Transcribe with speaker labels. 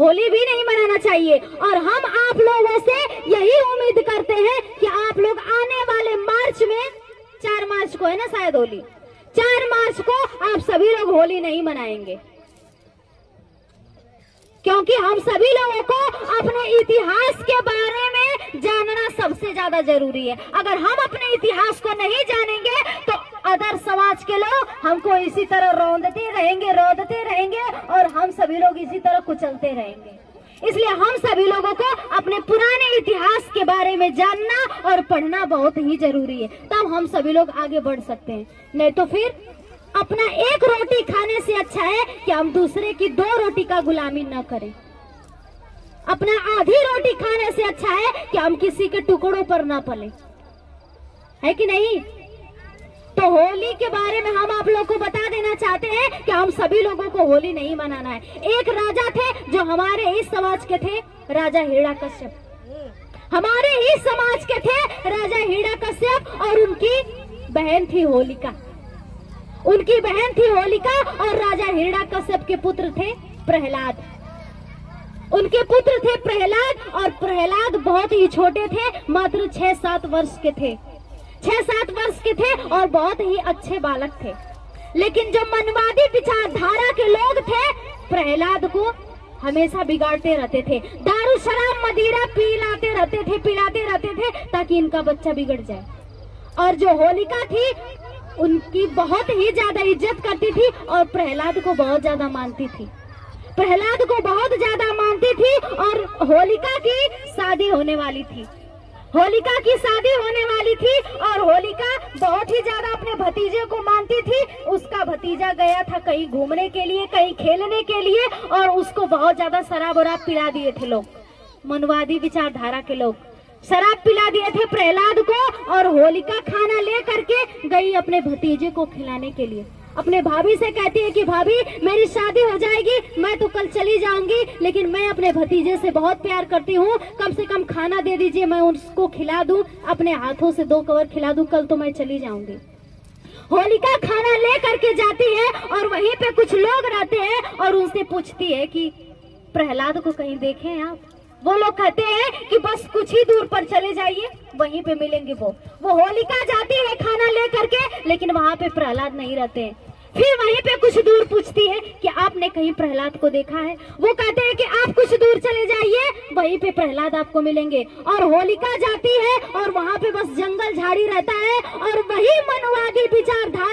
Speaker 1: होली भी नहीं मनाना चाहिए। और हम आप लोगों से यही उम्मीद करते हैं कि आप लोग आने वाले मार्च में, 4 मार्च को है ना शायद होली, 4 मार्च को आप सभी लोग होली नहीं मनाएंगे, क्योंकि हम सभी लोगों को अपने इतिहास के बारे में जानना सबसे ज्यादा जरूरी है। अगर हम अपने इतिहास को नहीं जानेंगे तो अदर समाज के लोग हमको इसी तरह रोंदते रहेंगे और हम सभी लोग इसी तरह कुचलते रहेंगे। इसलिए हम सभी लोगों को अपने पुराने इतिहास के बारे में जानना और पढ़ना बहुत ही जरूरी है, तब हम सभी लोग आगे बढ़ सकते हैं। नहीं तो फिर अपना एक रोटी खाने से अच्छा है कि हम दूसरे की 2 रोटी का गुलामी न करें। अपना आधी रोटी खाने से अच्छा है कि हम किसी के टुकड़ों पर न पले, है कि नहीं। तो होली के बारे में हम आप लोग को बता देना चाहते हैं कि हम सभी लोगों को होली नहीं मनाना है। एक राजा थे जो हमारे इस समाज के थे, राजा हिरण्यकश्यप। हमारे ही समाज के थे राजा हिरण्यकश्यप और उनकी बहन थी होलिका। उनकी बहन थी होलिका और राजा हिरण्यकश्यप के पुत्र थे प्रहलाद। उनके पुत्र थे प्रहलाद और प्रहलाद बहुत ही छोटे थे, मात्र 6-7 वर्ष के थे। 6-7 वर्ष के थे और बहुत ही अच्छे बालक थे। लेकिन जो मनवादी विचारधारा के लोग थे, प्रहलाद को हमेशा बिगाड़ते रहते थे, दारू शराब मदिरा पिलाते रहते थे ताकि इनका बच्चा बिगड़ जाए। और जो होलिका थी उनकी बहुत ही ज्यादा इज्जत करती थी और प्रहलाद को बहुत ज्यादा मानती थी। प्रहलाद को बहुत ज्यादा मानती थी और होलिका की शादी होने वाली थी। होलिका की शादी होने वाली थी और होलिका बहुत ही ज्यादा अपने भतीजे को मानती थी। उसका भतीजा गया था कहीं घूमने के लिए, कहीं खेलने के लिए और उसको बहुत ज्यादा शराब वराब पिला दिए थे लोग, मनवादी विचारधारा के लोग शराब पिला दिए थे प्रहलाद को। और होलिका खाना ले करके गई अपने भतीजे को खिलाने के लिए। अपने भाभी से कहती है कि भाभी मेरी शादी हो जाएगी, मैं तो कल चली जाऊंगी, लेकिन मैं अपने भतीजे से बहुत प्यार करती हूँ, कम से कम खाना दे दीजिए, मैं उसको खिला दूं, अपने हाथों से 2 कवर खिला दूं, कल तो मैं चली जाऊंगी। होलिका खाना ले करके जाती है और वहीं पे कुछ लोग रहते हैं और उनसे पूछती है कि प्रहलाद को कहीं देखे हैं आप। वो लोग कहते हैं कि बस कुछ ही दूर पर चले जाइए, वहीं पे मिलेंगे। वो होलिका जाती है खाना ले करके, लेकिन वहां पे प्रहलाद नहीं रहते हैं। फिर वहीं पे कुछ दूर पूछती है कि आपने कहीं प्रहलाद को देखा है। वो कहते हैं कि आप कुछ दूर चले जाइए, वहीं पे प्रहलाद आपको मिलेंगे। और होलिका जाती है और वहां पे बस जंगल झाड़ी रहता है और वही मनवादी विचारधारा